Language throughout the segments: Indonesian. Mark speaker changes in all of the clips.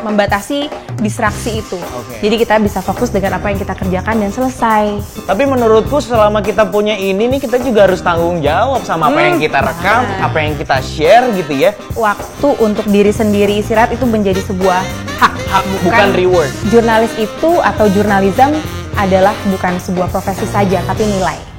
Speaker 1: membatasi distraksi itu. Jadi kita bisa fokus dengan apa yang kita kerjakan dan selesai.
Speaker 2: Tapi menurutku selama kita punya ini nih, kita juga harus tanggung jawab sama apa yang kita rekam, apa yang kita share gitu ya.
Speaker 1: Waktu untuk diri sendiri istirahat itu menjadi sebuah hak,
Speaker 2: bukan reward.
Speaker 1: Jurnalis itu atau jurnalism adalah bukan sebuah profesi saja, tapi nilai.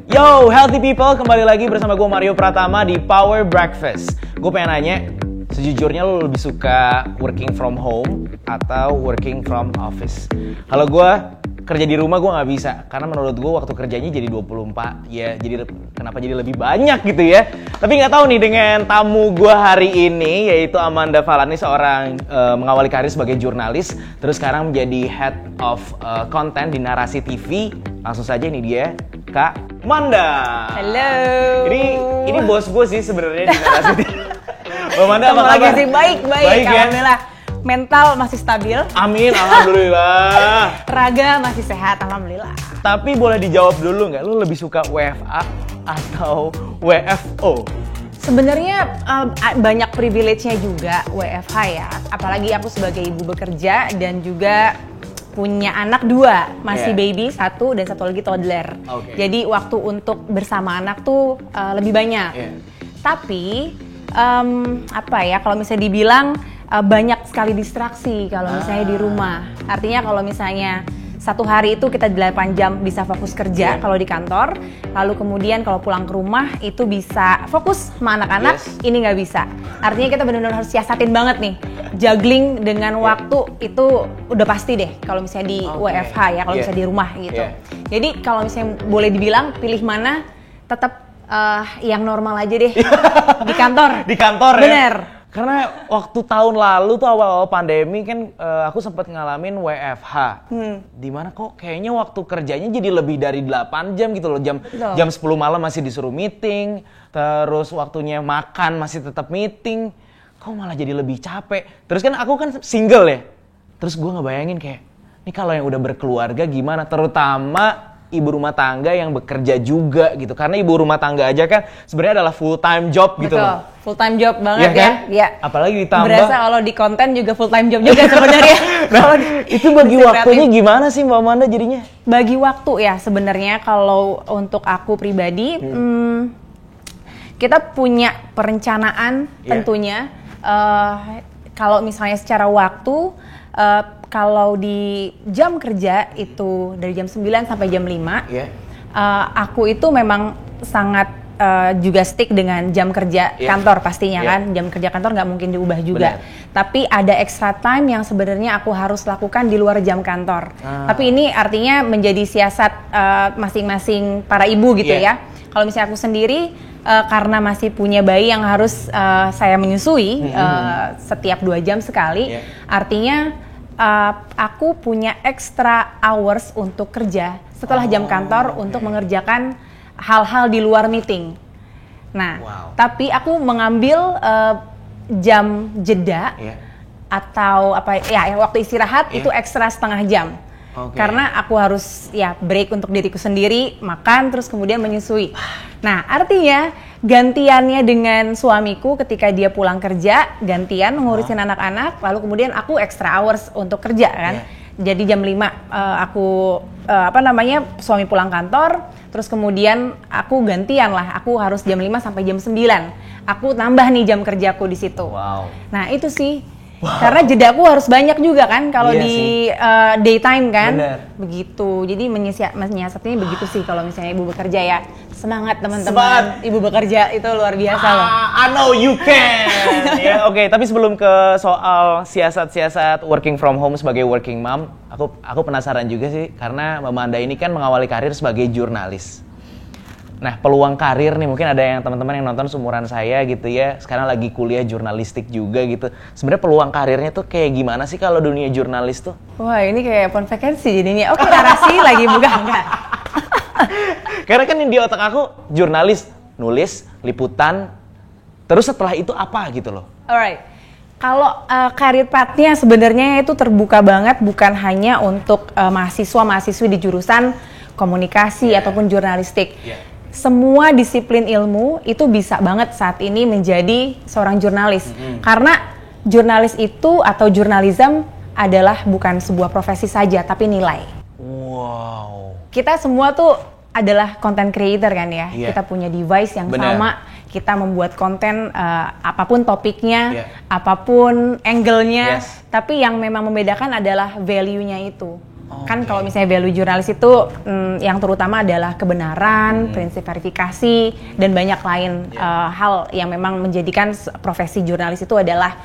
Speaker 2: Yo, healthy people, kembali lagi bersama gue Mario Pratama di Power Breakfast. Gue pengen nanya, sejujurnya lo lebih suka working from home atau working from office? Kalau gue kerja di rumah gue nggak bisa, karena menurut gue waktu kerjanya jadi 24, ya jadi kenapa jadi lebih banyak gitu ya. Tapi nggak tahu nih dengan tamu gue hari ini, yaitu Amanda Vallani, seorang mengawali karir sebagai jurnalis, terus sekarang menjadi head of content di Narasi TV. Langsung saja ini dia, Kak Manda.
Speaker 1: Halo.
Speaker 2: Ini bos gue sih sebenarnya di Narasi TV. Mbak Manda, apa kabar?
Speaker 1: Lagi sih baik, alhamdulillah.
Speaker 2: Ya?
Speaker 1: Mental masih stabil.
Speaker 2: Amin, alhamdulillah.
Speaker 1: Raga masih sehat, alhamdulillah.
Speaker 2: Tapi boleh dijawab dulu nggak, lu lebih suka WFA atau WFO?
Speaker 1: Sebenarnya banyak privilege-nya juga WFH ya. Apalagi aku sebagai ibu bekerja dan juga punya anak 2, masih baby 1 dan 1 lagi toddler. Jadi waktu untuk bersama anak tuh lebih banyak. Tapi apa ya, kalau misalnya dibilang banyak sekali distraksi kalau misalnya di rumah. Artinya kalau misalnya satu hari itu kita 8 jam bisa fokus kerja kalau di kantor, lalu kemudian kalau pulang ke rumah itu bisa fokus sama anak-anak, ini nggak bisa. Artinya kita benar-benar harus siasatin banget nih, juggling dengan waktu itu udah pasti deh kalau misalnya di WFH ya, kalau misalnya di rumah gitu. Jadi kalau misalnya boleh dibilang pilih mana, tetap yang normal aja deh di kantor.
Speaker 2: Di kantor ya?
Speaker 1: Bener.
Speaker 2: Karena waktu tahun lalu tuh awal-awal pandemi kan aku sempat ngalamin WFH. Dimana kok kayaknya waktu kerjanya jadi lebih dari 8 jam gitu loh. Jam 10 malam masih disuruh meeting, terus waktunya makan masih tetap meeting. Kok malah jadi lebih capek. Terus kan aku kan single ya. Terus gue ngebayangin kayak, ini kalau yang udah berkeluarga gimana? Terutama ibu rumah tangga yang bekerja juga gitu. Karena ibu rumah tangga aja kan sebenarnya adalah full time job gitu loh.
Speaker 1: Full time job banget
Speaker 2: kan?
Speaker 1: ya.
Speaker 2: Apalagi ditambah.
Speaker 1: Berasa kalau di konten juga full time job juga sebenarnya.
Speaker 2: Nah, itu bagi waktunya gimana sih Mbak Amanda jadinya? Bagi
Speaker 1: waktu ya sebenarnya kalau untuk aku pribadi, kita punya perencanaan tentunya. Kalau misalnya secara waktu, kalau di jam kerja itu dari jam 9 sampai jam 5, aku itu memang sangat juga stick dengan jam kerja kantor pastinya kan. Jam kerja kantor nggak mungkin diubah juga. Tapi ada extra time yang sebenarnya aku harus lakukan di luar jam kantor. Tapi ini artinya menjadi siasat masing-masing para ibu gitu ya. Kalau misalnya aku sendiri, karena masih punya bayi yang harus saya menyusui setiap 2 jam sekali, artinya aku punya extra hours untuk kerja setelah jam kantor untuk mengerjakan hal-hal di luar meeting. Nah, tapi aku mengambil jam jeda atau apa ya waktu istirahat itu ekstra setengah jam. Karena aku harus break untuk diriku sendiri, makan terus kemudian menyusui. Nah, artinya gantiannya dengan suamiku ketika dia pulang kerja, gantian ngurusin anak-anak, lalu kemudian aku extra hours untuk kerja kan. Jadi jam 5 aku suami pulang kantor, terus kemudian aku gantian lah, aku harus jam 5 sampai jam 9. Aku tambah nih jam kerjaku di situ. Nah, itu sih. Karena jedaku harus banyak juga kan kalau di daytime kan. Begitu. Jadi menyiasatinya begitu sih kalau misalnya ibu bekerja ya. Semangat teman-teman. Ibu bekerja itu luar biasa loh.
Speaker 2: I know you can. Oke, tapi sebelum ke soal siasat-siasat working from home sebagai working mom, aku penasaran juga sih karena Mbak Manda ini kan mengawali karir sebagai jurnalis. Nah, peluang karir nih, mungkin ada yang teman-teman yang nonton seumuran saya gitu ya, sekarang lagi kuliah jurnalistik juga gitu. Sebenarnya peluang karirnya tuh kayak gimana sih kalau dunia jurnalis tuh?
Speaker 1: Wah, ini kayak phone vacancy jadinya. Oke, narasi lagi buka enggak?
Speaker 2: Karena kan di otak aku jurnalis, nulis, liputan, terus setelah itu apa gitu loh.
Speaker 1: Alright. Kalau career path-nya sebenarnya itu terbuka banget, bukan hanya untuk mahasiswa-mahasiswi di jurusan komunikasi ataupun jurnalistik. Semua disiplin ilmu itu bisa banget saat ini menjadi seorang jurnalis. Karena jurnalis itu atau jurnalism adalah bukan sebuah profesi saja, tapi nilai.
Speaker 2: Wow.
Speaker 1: Kita semua tuh adalah content creator kan ya. Kita punya device yang sama. Kita membuat konten apapun topiknya, apapun angle-nya, tapi yang memang membedakan adalah value-nya itu. Kan kalau misalnya value jurnalis itu yang terutama adalah kebenaran, prinsip verifikasi, dan banyak lain hal yang memang menjadikan profesi jurnalis itu adalah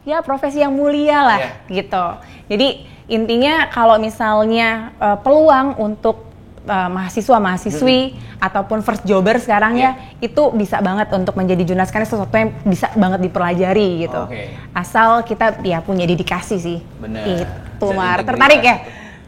Speaker 1: ya profesi yang mulia lah gitu. Jadi intinya kalau misalnya peluang untuk mahasiswa-mahasiswi ataupun first jobber sekarang ya itu bisa banget untuk menjadi jurnalis karena sesuatu yang bisa banget dipelajari gitu. Asal kita ya punya dedikasi sih.
Speaker 2: Bener.
Speaker 1: Itu Mar, tertarik ya?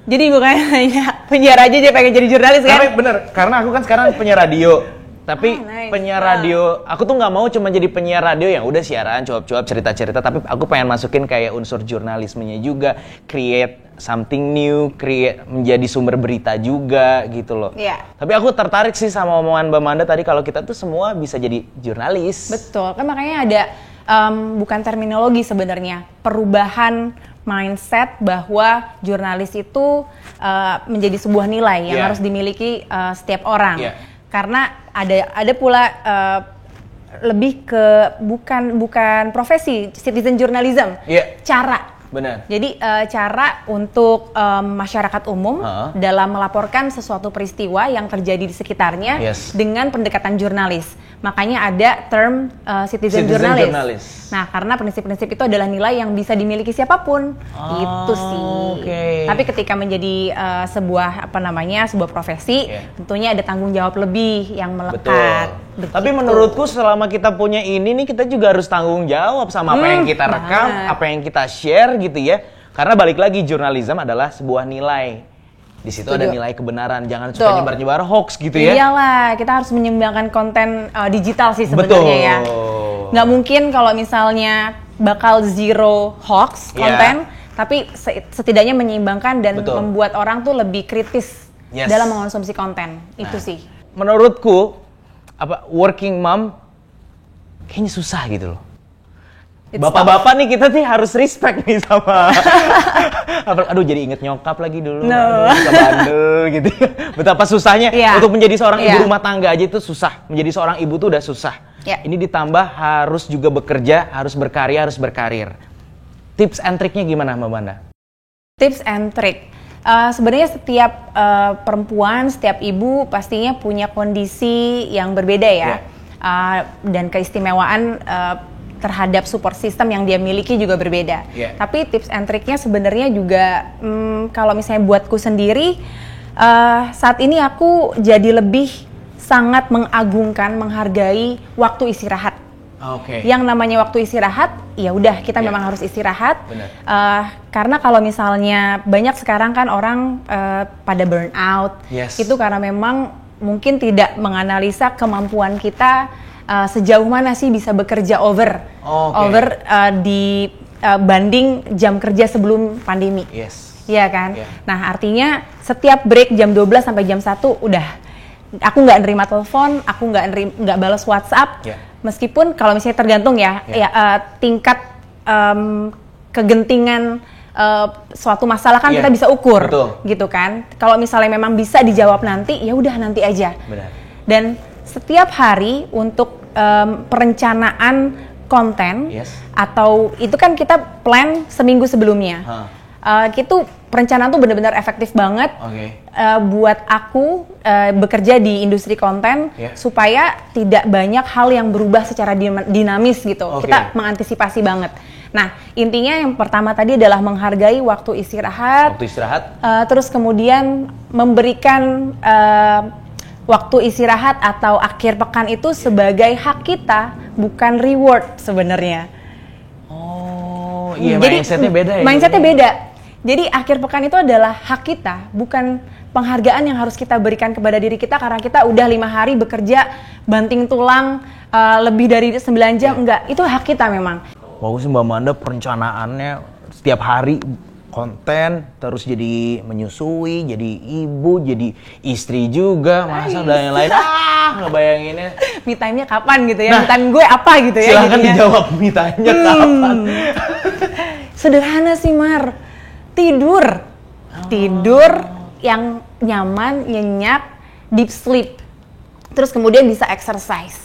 Speaker 1: Jadi bukan hanya penyiar aja pengen jadi jurnalis kan?
Speaker 2: Tapi bener, karena aku kan sekarang penyiar radio. Tapi penyiar radio, aku tuh nggak mau cuma jadi penyiar radio yang udah siaran, cuap-cuap, cerita-cerita. Tapi aku pengen masukin kayak unsur jurnalismenya juga, create something new, create menjadi sumber berita juga gitu loh. Tapi aku tertarik sih sama omongan Mbak Manda tadi kalau kita tuh semua bisa jadi jurnalis.
Speaker 1: Betul, kan makanya ada bukan terminologi sebenarnya, perubahan mindset bahwa jurnalis itu menjadi sebuah nilai yang harus dimiliki setiap orang. Karena ada pula lebih ke bukan profesi citizen journalism, cara.
Speaker 2: Benar.
Speaker 1: Jadi cara untuk masyarakat umum dalam melaporkan sesuatu peristiwa yang terjadi di sekitarnya dengan pendekatan jurnalis. Makanya ada term citizen journalist. Nah, karena prinsip-prinsip itu adalah nilai yang bisa dimiliki siapapun. Itu sih. Tapi ketika menjadi sebuah sebuah profesi, tentunya ada tanggung jawab lebih yang melekat.
Speaker 2: Betul. Tapi menurutku selama kita punya ini nih kita juga harus tanggung jawab sama apa yang kita rekam, apa yang kita share gitu ya. Karena balik lagi jurnalisme adalah sebuah nilai. Di situ ada nilai kebenaran, jangan suka nyebar-nyebar hoax gitu ya.
Speaker 1: Iyalah, kita harus menyumbangkan konten digital sih sebenarnya ya. Nggak mungkin kalau misalnya bakal zero hoax konten, tapi setidaknya menyeimbangkan dan membuat orang tuh lebih kritis dalam mengonsumsi konten. Itu sih.
Speaker 2: Menurutku, working mom kayaknya susah gitu loh. Bapak-bapak nih kita nih harus respect nih sama aduh jadi inget nyokap lagi dulu bandel gitu. Betapa susahnya untuk menjadi seorang ibu rumah tangga aja itu susah. Menjadi seorang ibu tuh udah susah. Ini ditambah harus juga bekerja, harus berkarya, harus berkarir. Tips and triknya gimana Mbak Manda?
Speaker 1: Tips and trick. Sebenarnya setiap perempuan, setiap ibu pastinya punya kondisi yang berbeda ya. Dan keistimewaan terhadap support system yang dia miliki juga berbeda. Tapi tips and triknya sebenarnya juga kalau misalnya buatku sendiri saat ini aku jadi lebih sangat mengagungkan, menghargai waktu istirahat. Yang namanya waktu istirahat, ya udah kita memang harus istirahat. Karena kalau misalnya banyak sekarang kan orang pada burnout, itu karena memang mungkin tidak menganalisa kemampuan kita sejauh mana sih bisa bekerja over di banding jam kerja sebelum pandemi. Iya kan? Nah, artinya setiap break jam 12 sampai jam 1 udah aku nggak nerima telepon, aku nggak balas WhatsApp. Meskipun kalau misalnya tergantung tingkat kegentingan suatu masalah kan kita bisa ukur, gitu kan? Kalau misalnya memang bisa dijawab nanti, ya udah nanti aja. Dan setiap hari untuk perencanaan konten atau itu kan kita plan seminggu sebelumnya. Itu perencanaan tuh benar-benar efektif banget buat aku bekerja di industri konten supaya tidak banyak hal yang berubah secara dinamis gitu. Kita mengantisipasi banget. Nah, intinya yang pertama tadi adalah menghargai waktu istirahat. Terus kemudian memberikan waktu istirahat atau akhir pekan itu sebagai hak kita, bukan reward sebenarnya.
Speaker 2: Jadi mindsetnya beda ya?
Speaker 1: Mindsetnya beda. Jadi akhir pekan itu adalah hak kita, bukan penghargaan yang harus kita berikan kepada diri kita karena kita udah 5 hari bekerja banting tulang lebih dari 9 jam, enggak. Itu hak kita memang.
Speaker 2: Bagus Mbak Amanda perencanaannya setiap hari konten, terus jadi menyusui, jadi ibu, jadi istri juga, masa dan yang lain. Ngebayanginnya.
Speaker 1: Me time-nya kapan gitu ya? Me time gue apa gitu ya?
Speaker 2: Silakan dijawab me time-nya kapan.
Speaker 1: Sederhana sih Mar, tidur yang nyaman, nyenyak, deep sleep. Terus kemudian bisa exercise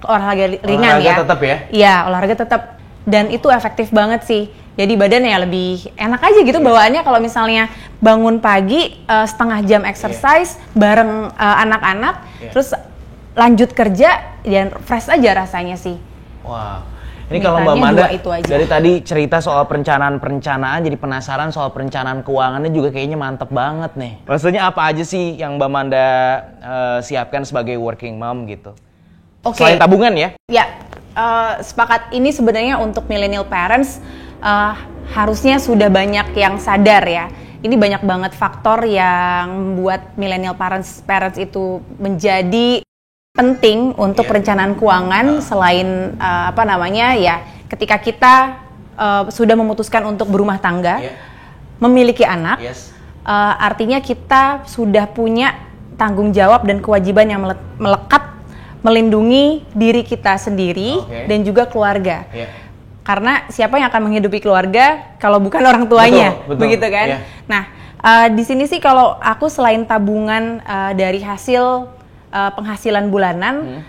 Speaker 1: olahraga ringan ya.
Speaker 2: Olahraga tetap ya?
Speaker 1: Iya, olahraga tetap. Dan itu efektif banget sih. Jadi badan ya lebih enak aja gitu bawaannya kalau misalnya bangun pagi setengah jam exercise bareng anak-anak, terus lanjut kerja dan fresh aja rasanya sih.
Speaker 2: Wah, ini kalau Mbak Amanda dari tadi cerita soal perencanaan, jadi penasaran soal perencanaan keuangannya juga kayaknya mantep banget nih. Maksudnya apa aja sih yang Mbak Amanda siapkan sebagai working mom gitu? Selain tabungan ya? Ya,
Speaker 1: sepakat. Ini sebenarnya untuk millennial parents harusnya sudah banyak yang sadar ya. Ini banyak banget faktor yang membuat millennial parents itu menjadi penting untuk perencanaan keuangan selain ketika kita sudah memutuskan untuk berumah tangga, memiliki anak, artinya kita sudah punya tanggung jawab dan kewajiban yang melekat melindungi diri kita sendiri dan juga keluarga. Karena siapa yang akan menghidupi keluarga kalau bukan orang tuanya, begitu kan? Nah, di sini sih kalau aku selain tabungan dari hasil penghasilan bulanan,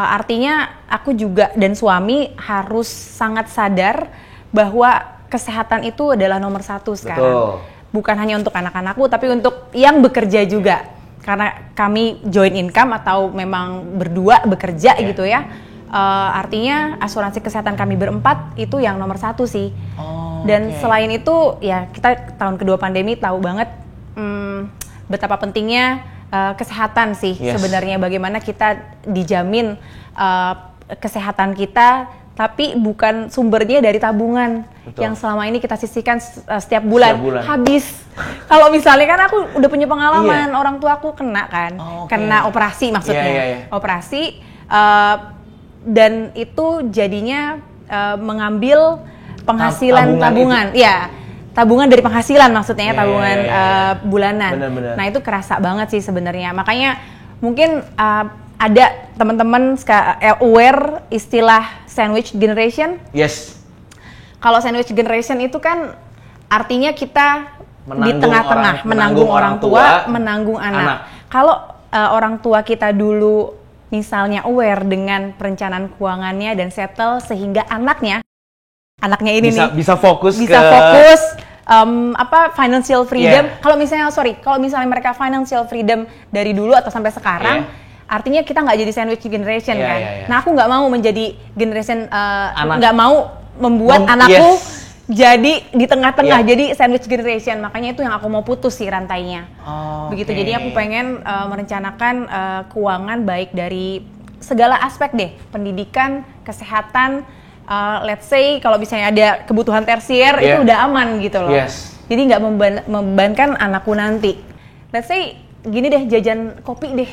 Speaker 1: artinya aku juga dan suami harus sangat sadar bahwa kesehatan itu adalah nomor satu sekarang. Bukan hanya untuk anak-anakku, tapi untuk yang bekerja juga. Karena kami joint income atau memang berdua bekerja gitu ya. Artinya asuransi kesehatan kami berempat itu yang nomor satu sih. Dan selain itu ya kita tahun kedua pandemi tahu banget betapa pentingnya kesehatan sih sebenarnya, bagaimana kita dijamin kesehatan kita, tapi bukan sumbernya dari tabungan yang selama ini kita sisihkan setiap bulan. Habis. Kalau misalnya kan aku udah punya pengalaman, orang tua aku kena kan, kena operasi maksudnya, operasi. Dan itu jadinya mengambil penghasilan tabungan. Ya, tabungan dari penghasilan maksudnya, tabungan bulanan. Bener. Nah, itu kerasa banget sih sebenarnya. Makanya mungkin ada teman-teman aware istilah sandwich generation. Kalau sandwich generation itu kan artinya kita di tengah-tengah, menanggung orang tua, menanggung anak. Kalau orang tua kita dulu misalnya aware dengan perencanaan keuangannya dan settle sehingga anaknya ini
Speaker 2: bisa fokus
Speaker 1: financial freedom. Kalau misalnya mereka financial freedom dari dulu atau sampai sekarang, artinya kita nggak jadi sandwich generation kan. Nah, aku nggak mau menjadi generation, nggak mau membuat anakku jadi di tengah-tengah, jadi sandwich generation. Makanya itu yang aku mau putus sih rantainya. Begitu. Jadi aku pengen merencanakan keuangan baik dari segala aspek deh, pendidikan, kesehatan. Let's say kalau misalnya ada kebutuhan tersier itu udah aman gitu loh. Jadi nggak membebankan anakku nanti. Let's say gini deh, jajan kopi deh.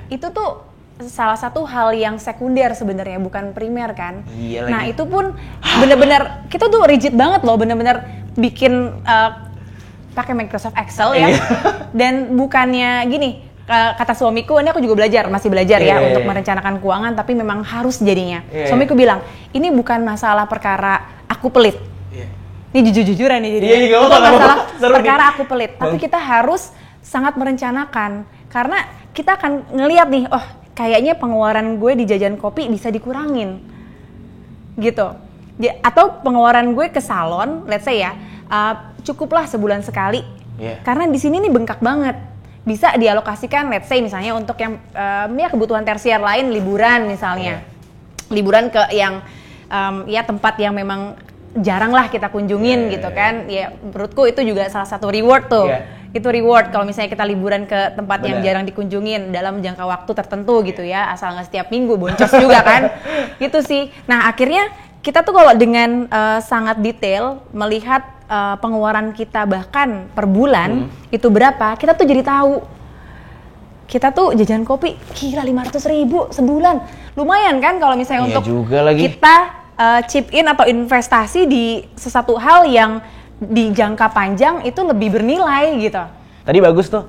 Speaker 1: Itu tuh salah satu hal yang sekunder sebenarnya, bukan primer kan. Nah, itu pun bener-bener kita tuh rigid banget loh, bener-bener bikin pakai Microsoft Excel ya. Dan bukannya gini, kata suamiku, ini aku juga masih belajar untuk merencanakan keuangan, tapi memang harus jadinya. Suamiku bilang, ini bukan masalah perkara aku pelit. Ini jujur-jujuran nih jadinya. Bukan masalah perkara aku pelit, tapi kita harus sangat merencanakan. Karena kita akan ngelihat nih, kayaknya pengeluaran gue di jajan kopi bisa dikurangin, gitu. Atau pengeluaran gue ke salon, let's say ya, cukuplah sebulan sekali. Karena di sini nih bengkak banget. Bisa dialokasikan, let's say misalnya untuk yang kebutuhan tersier lain, liburan misalnya, liburan ke yang tempat yang memang jarang lah kita kunjungin gitu kan. Ya menurutku itu juga salah satu reward tuh. Itu reward kalau misalnya kita liburan ke tempat yang jarang dikunjungin dalam jangka waktu tertentu gitu ya, asal nggak setiap minggu boncos juga kan. Gitu sih. Nah, akhirnya kita tuh kalau dengan sangat detail melihat pengeluaran kita bahkan per bulan itu berapa, kita tuh jadi tahu. Kita tuh jajan kopi gila 500.000 sebulan. Lumayan kan kalau misalnya untuk kita chip in atau investasi di sesuatu hal yang di jangka panjang itu lebih bernilai gitu.
Speaker 2: Tadi bagus tuh,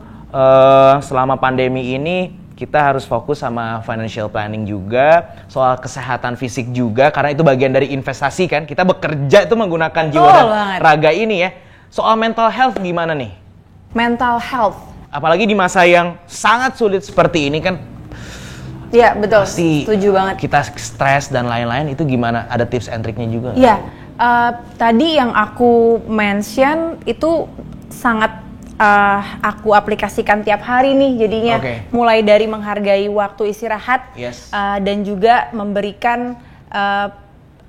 Speaker 2: selama pandemi ini kita harus fokus sama financial planning juga, soal kesehatan fisik juga, karena itu bagian dari investasi kan. Kita bekerja itu menggunakan jiwa dan raga ini ya. Soal mental health gimana nih?
Speaker 1: Mental health.
Speaker 2: Apalagi di masa yang sangat sulit seperti ini kan.
Speaker 1: Iya betul,
Speaker 2: pasti
Speaker 1: setuju banget.
Speaker 2: Kita stres dan lain-lain, itu gimana? Ada tips and triknya juga?
Speaker 1: Iya, tadi yang aku mention itu sangat aku aplikasikan tiap hari nih jadinya. Mulai dari menghargai waktu istirahat, dan juga memberikan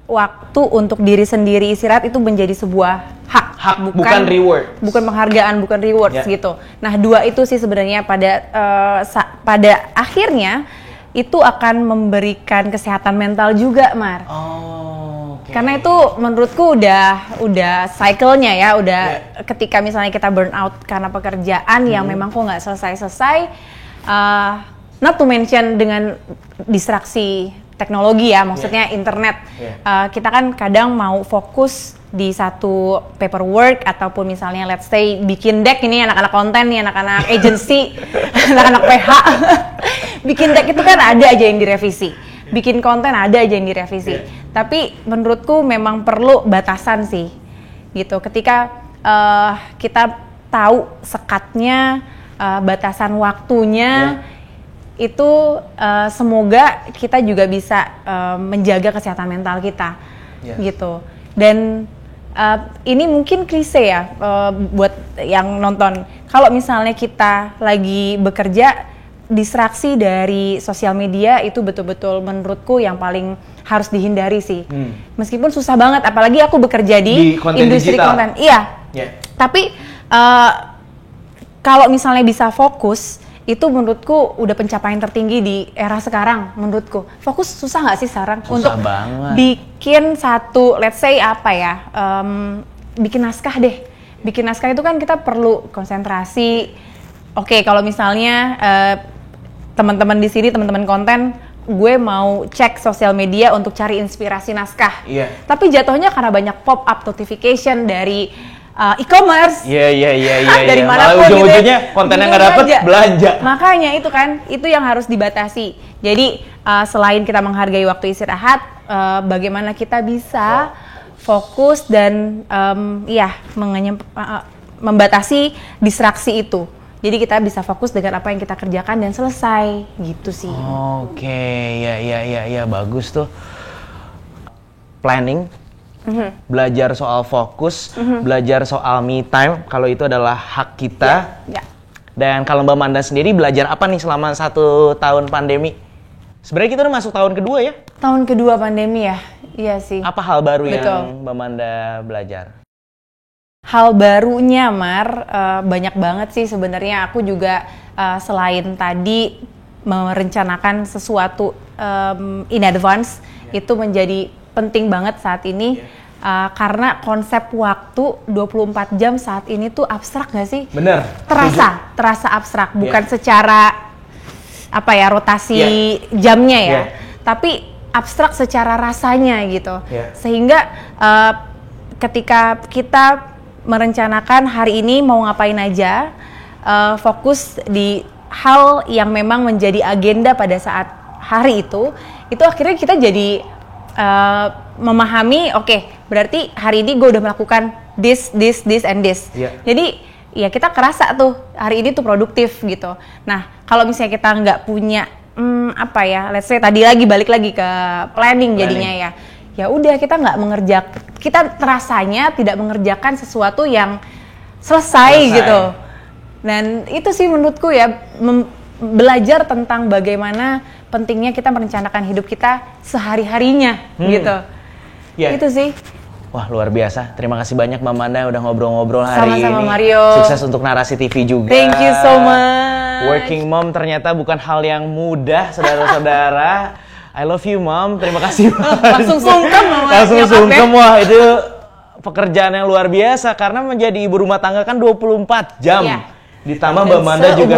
Speaker 1: waktu untuk diri sendiri istirahat itu menjadi sebuah hak
Speaker 2: bukan reward,
Speaker 1: bukan penghargaan, bukan rewards gitu. Nah, dua itu sih sebenarnya pada akhirnya itu akan memberikan kesehatan mental juga, Mar. Karena itu menurutku udah cycle-nya ya, ketika misalnya kita burn out karena pekerjaan yang memang kok nggak selesai-selesai, not to mention dengan distraksi teknologi ya, maksudnya internet. Kita kan kadang mau fokus di satu paperwork ataupun misalnya let's say bikin deck, ini anak-anak konten nih, anak-anak agency, anak-anak PH. Bikin deck itu kan ada aja yang direvisi. Bikin konten ada aja yang direvisi. Tapi menurutku memang perlu batasan sih. Gitu. Ketika kita tahu sekatnya, batasan waktunya, itu semoga kita juga bisa menjaga kesehatan mental kita, gitu. Dan ini mungkin klise ya buat yang nonton. Kalau misalnya kita lagi bekerja, distraksi dari sosial media itu betul-betul menurutku yang paling harus dihindari sih. Meskipun susah banget, apalagi aku bekerja di industri konten. Iya. Tapi kalau misalnya bisa fokus, itu menurutku udah pencapaian tertinggi di era sekarang menurutku. Fokus susah nggak sih sekarang untuk bikin satu, let's say apa ya, bikin naskah deh. Bikin naskah itu kan kita perlu konsentrasi. Oke, kalau misalnya teman-teman di sini, teman-teman konten, gue mau cek sosial media untuk cari inspirasi naskah. Tapi jatuhnya karena banyak pop-up notification dari e-commerce. Dari mana pun
Speaker 2: ujung-ujungnya kontennya nggak dapet, belanja.
Speaker 1: Makanya itu kan, itu yang harus dibatasi. Jadi selain kita menghargai waktu istirahat, bagaimana kita bisa fokus dan membatasi distraksi itu. Jadi kita bisa fokus dengan apa yang kita kerjakan dan selesai, gitu sih.
Speaker 2: Ya, bagus tuh. Planning. Belajar soal fokus, belajar soal me time, kalau itu adalah hak kita. Dan kalau Mbak Manda sendiri belajar apa nih selama 1 tahun pandemi? Sebenarnya kita udah masuk tahun kedua ya?
Speaker 1: Tahun kedua pandemi ya, iya sih.
Speaker 2: Apa hal baru yang Mbak Manda belajar?
Speaker 1: Hal barunya, Mar, banyak banget sih sebenarnya. Aku juga selain tadi merencanakan sesuatu in advance, itu menjadi penting banget saat ini, karena konsep waktu 24 jam saat ini tuh abstrak gak sih?
Speaker 2: Bener.
Speaker 1: Terasa abstrak, bukan secara rotasi jamnya ya, tapi abstrak secara rasanya gitu. Sehingga ketika kita merencanakan hari ini mau ngapain aja, fokus di hal yang memang menjadi agenda pada saat hari itu akhirnya kita jadi memahami, berarti hari ini gue udah melakukan this and this. Jadi ya kita kerasa tuh hari ini tuh produktif gitu. Nah, kalau misalnya kita nggak punya let's say tadi balik lagi ke planning jadinya ya udah kita nggak kita terasanya tidak mengerjakan sesuatu yang selesai gitu. Dan itu sih menurutku ya, belajar tentang bagaimana pentingnya kita merencanakan hidup kita sehari-harinya gitu. Itu sih.
Speaker 2: Wah, luar biasa. Terima kasih banyak Mbak Manda udah ngobrol-ngobrol hari ini.
Speaker 1: Sama-sama Mario.
Speaker 2: Sukses untuk Narasi TV juga.
Speaker 1: Thank you so much.
Speaker 2: Working mom ternyata bukan hal yang mudah, saudara-saudara. I love you, Mom. Terima kasih.
Speaker 1: Langsung sungkem, Mama.
Speaker 2: Langsung sungkem. Wah, itu pekerjaan yang luar biasa karena menjadi ibu rumah tangga kan 24 jam. Ditambah Mbak Manda juga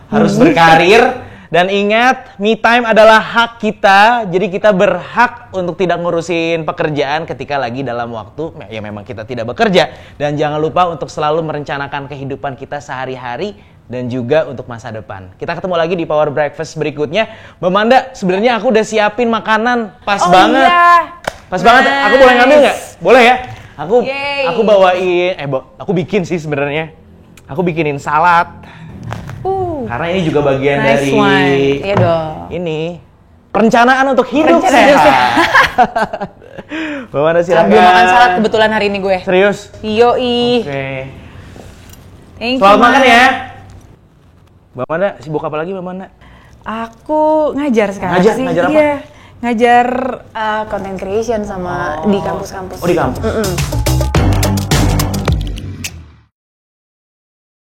Speaker 2: harus berkarir Dan ingat, me time adalah hak kita. Jadi kita berhak untuk tidak ngurusin pekerjaan ketika lagi dalam waktu ya memang kita tidak bekerja. Dan jangan lupa untuk selalu merencanakan kehidupan kita sehari-hari dan juga untuk masa depan. Kita ketemu lagi di Power Breakfast berikutnya. Mbak Manda, sebenarnya aku udah siapin makanan pas banget.
Speaker 1: Iya.
Speaker 2: Pas banget. Aku boleh ngambil nggak? Boleh ya? Aku bawain, aku bikin sih sebenarnya. Aku bikinin salad. Karena ini juga bagian dari
Speaker 1: Iya dong.
Speaker 2: ini perencanaan untuk hidup sehat. Mbak Manda silakan.
Speaker 1: Belum makan salad kebetulan hari ini gue.
Speaker 2: Serius?
Speaker 1: Yoi.
Speaker 2: Oke.
Speaker 1: Thank you,
Speaker 2: Selamat makan
Speaker 1: Mas.
Speaker 2: ya. Mbak Manda sibuk apa lagi Mbak Manda?
Speaker 1: Aku ngajar sekarang
Speaker 2: Ngajar?
Speaker 1: sih.
Speaker 2: Ngajar apa?
Speaker 1: Iya. Ngajar content creation sama di kampus-kampus.
Speaker 2: Oh di kampus.